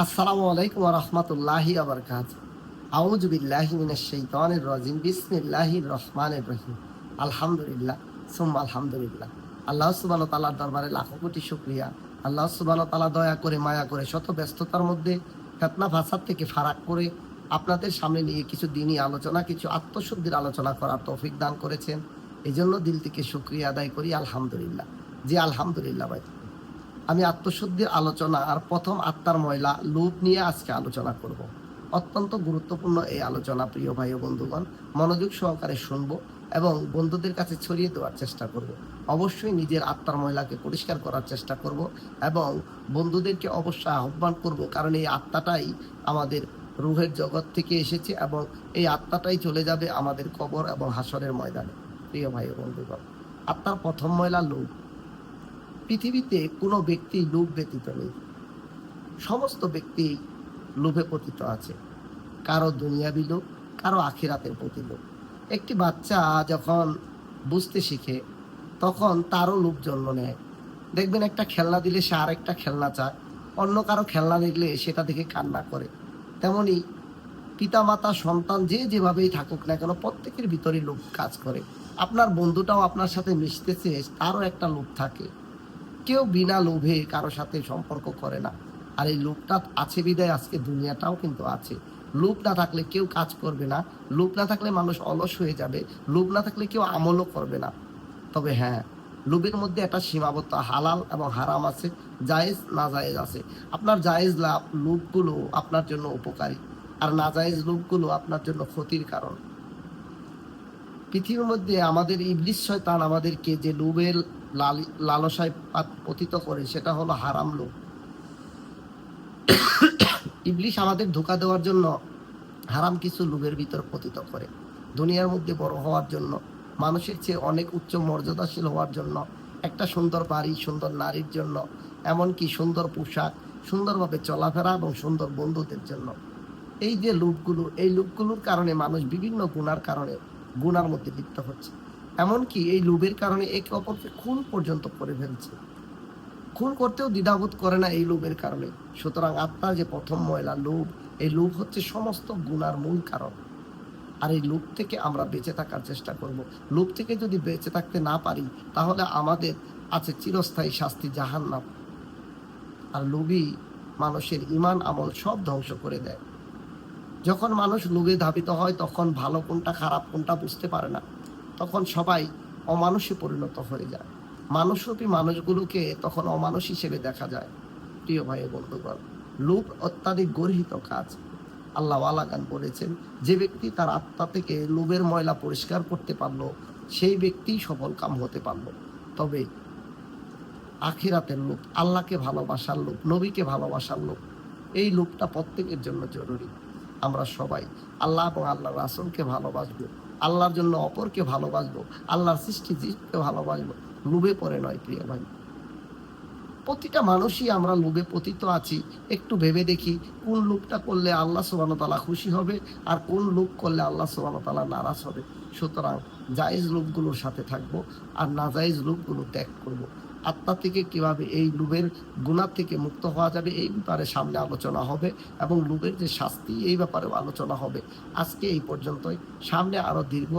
আসসালামু আলাইকুম ওয়া রাহমাতুল্লাহি ওয়া বারাকাতুহু। আউযু বিল্লাহি মিনাশ শাইতানির রাজিম। বিসমিল্লাহির রহমানির রহিম। আলহামদুলিল্লাহ সুম্মা আলহামদুলিল্লাহ। আল্লাহ সুবহানাহু ওয়া তাআলার দরবারে লাখো কোটি শুকরিয়া। আল্লাহ সুবহানাহু ওয়া তাআলা দয়া করে মায়া করে শত ব্যস্ততার মধ্যে ফিতনা ফাসাদ থেকে ফারাক করে আপনাদের সামনে নিয়ে কিছু দ্বীনি আলোচনা, কিছু আত্মশুদ্ধির আলোচনা করার তৌফিক দান করেছেন। এজন্য দিল থেকে শুকরিয়া আদায় করি আলহামদুলিল্লাহ। জি আলহামদুলিল্লাহ ভাই। আমি আত্মশুদ্ধির আলোচনা আর প্রথম আত্মার ময়লা লোভ নিয়ে আজকে আলোচনা করব। অত্যন্ত গুরুত্বপূর্ণ এই আলোচনা, প্রিয় ভাই ও বন্ধুগণ, মনোযোগ সহকারে শুনবো এবং বন্ধুদের কাছে ছড়িয়ে দেওয়ার চেষ্টা করব। অবশ্যই নিজের আত্মার ময়লাকে পরিষ্কার করার চেষ্টা করব এবং বন্ধুদেরকে অবশ্যই আহ্বান করব, কারণ এই আত্মাটাই আমাদের রুহের জগৎ থেকে এসেছে এবং এই আত্মাটাই চলে যাবে আমাদের কবর এবং হাসরের ময়দানে। প্রিয় ভাই ও বন্ধুগণ, আত্মার প্রথম ময়লা লোভ। পৃথিবীতে কোনো ব্যক্তি লোভ ব্যতীত নেই। সমস্ত ব্যক্তি লোভে পতিত আছে। কারো দুনিয়াবি লোভ, কারো আখিরাতের প্রতি লোভ। একটি বাচ্চা যখন বুঝতে শিখে তখন তারও লোভ জন্ম নেয়। দেখবেন একটা খেলনা দিলে সে আরেকটা খেলনা চায়, অন্য কারো খেলনা দেখলে সেটা দেখে কান্না করে। তেমনি পিতামাতা সন্তান যে যেভাবেই থাকুক না কেন, প্রত্যেকের ভিতরে লোভ কাজ করে। আপনার বন্ধুটাও আপনার সাথে মিশতেছে, তারও একটা লোভ থাকে। কেউ বিনা লোভে কারো সাথে সম্পর্ক করে না। আর এই লোভটা আছে বিদায় আজকে দুনিয়াটাও কিন্তু আছে। লোভ না থাকলে কেউ কাজ করবে না, লোভ না থাকলে মানুষ অলস হয়ে যাবে, লোভ না থাকলে কেউ আমলও করবে না। তবে হ্যাঁ, লোভের মধ্যে একটা সীমাবদ্ধ হালাল এবং হারাম আছে, জায়েজ না জায়েজ আছে। আপনার জায়েজ লাভ লোভগুলো আপনার জন্য উপকারী, আর না জায়েজ লোভগুলো আপনার জন্য ক্ষতির কারণ। পৃথিবীর মধ্যে আমাদের ইবলিস শয়তান আমাদেরকে যে লোভের লালসায় পতিত করে, সেটা হলো হারাম লোভ। ইবলিস আমাদের ধোঁকা দেওয়ার জন্য হারাম কিছু লোভের ভিতর পতিত করে। দুনিয়ার মধ্যে বড় হওয়ার জন্য, মানুষের চেয়ে অনেক উচ্চ মর্যাদাশীল হওয়ার জন্য, একটা সুন্দর বাড়ি, সুন্দর নারীর জন্য, এমনকি সুন্দর পোশাক, সুন্দরভাবে চলাফেরা এবং সুন্দর বন্ধুদের জন্য। এই যে লোভগুলো, এই লোভগুলোর কারণে মানুষ বিভিন্ন গুনার কারণে গুনার মধ্যে লিপ্ত হচ্ছে। এমনকি এই লোভের কারণে একে অপরকে খুন পর্যন্ত করে ফেলছে। খুন করতেও দ্বিধাবোধ করে না এই লোভের কারণে। সুতরাং আত্মার যে প্রথম ময়লা লোভ, এই লোভ হচ্ছে সমস্ত গুনার মূল কারণ। আর এই লোভ থেকে আমরা বেঁচে থাকার চেষ্টা করব। লোভ থেকে যদি বেঁচে থাকতে না পারি, তাহলে আমাদের আছে চিরস্থায়ী শাস্তি, জাহান্নাম। আর লোভই মানুষের ঈমান আমল সব ধ্বংস করে দেয়। যখন মানুষ লোভে ধাবিত হয়, তখন ভালো কোনটা খারাপ কোনটা বুঝতে পারে না। তখন সবাই অমানুষে পরিণত হয়ে যায়। মানুষরূপী মানুষগুলোকে তখন অমানুষ হিসেবে দেখা যায়। প্রিয় ভাই বন্ধুগণ, লোভ অত্যাধিক গর্হিত কাজ। আল্লাহ ওয়ালাগান বলেছেন, যে ব্যক্তি তার আত্মা থেকে লোভের ময়লা পরিষ্কার করতে পারলো, সেই ব্যক্তি সফল কাম হতে পারলো। তবে আখিরাতের লোভ, আল্লাহকে ভালোবাসার লোভ, নবীকে ভালোবাসার লোভ, এই লোভটা প্রত্যেকের জন্য জরুরি। আমরা সবাই আল্লাহ এবং আল্লাহ রাসূলকে ভালোবাসবো, আল্লাহর জন্য অপরকে ভালোবাসবো, আল্লাহর সৃষ্টি জীবকে ভালোবাসবো, লোভে পড়ে নয়। প্রিয় ভাই, প্রতিটা মানুষই আমরা লোভে পতিত আছি। একটু ভেবে দেখি, কোন লোভটা করলে আল্লাহ সুবহানাহু ওয়া তাআলা খুশি হবে আর কোন লোভ করলে আল্লাহ সুবহানাহু ওয়া তাআলা নারাজ হবে। সুতরাং জায়েজ লোভগুলোর সাথে থাকবো আর নাজায়েজ লোভগুলো ত্যাগ করব। আত্মা থেকে কিভাবে এই লোভের গুনাহ থেকে মুক্ত হওয়া যাবে, এই ব্যাপারে সামনে আলোচনা হবে এবং লোভের যে শাস্তি, এই ব্যাপারেও আলোচনা হবে। আজকে এই পর্যন্তই, সামনে আরো দীর্ঘ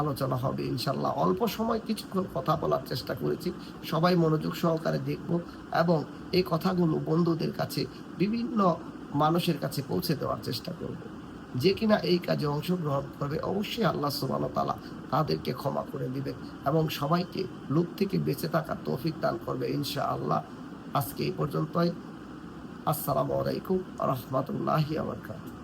আলোচনা হবে ইনশাল্লাহ। অল্প সময় কিছুক্ষণ কথা বলার চেষ্টা করেছি, সবাই মনোযোগ সহকারে দেখব এবং এই কথাগুলো বন্ধুদের কাছে, বিভিন্ন মানুষের কাছে পৌঁছে দেওয়ার চেষ্টা করব। যে কিনা এই কাজে অংশগ্রহণ করবে, অবশ্যই আল্লাহ সুবহানাহু ওয়া তাআলা তাদেরকে ক্ষমা করে দিবে এবং সবাইকে লোভ থেকে বেঁচে থাকার তৌফিক দান করবে ইনশাআল্লাহ। আজকে এই পর্যন্তই। আসসালামু আলাইকুম ওয়া রাহমাতুল্লাহি ওয়া বারাকাতুহু।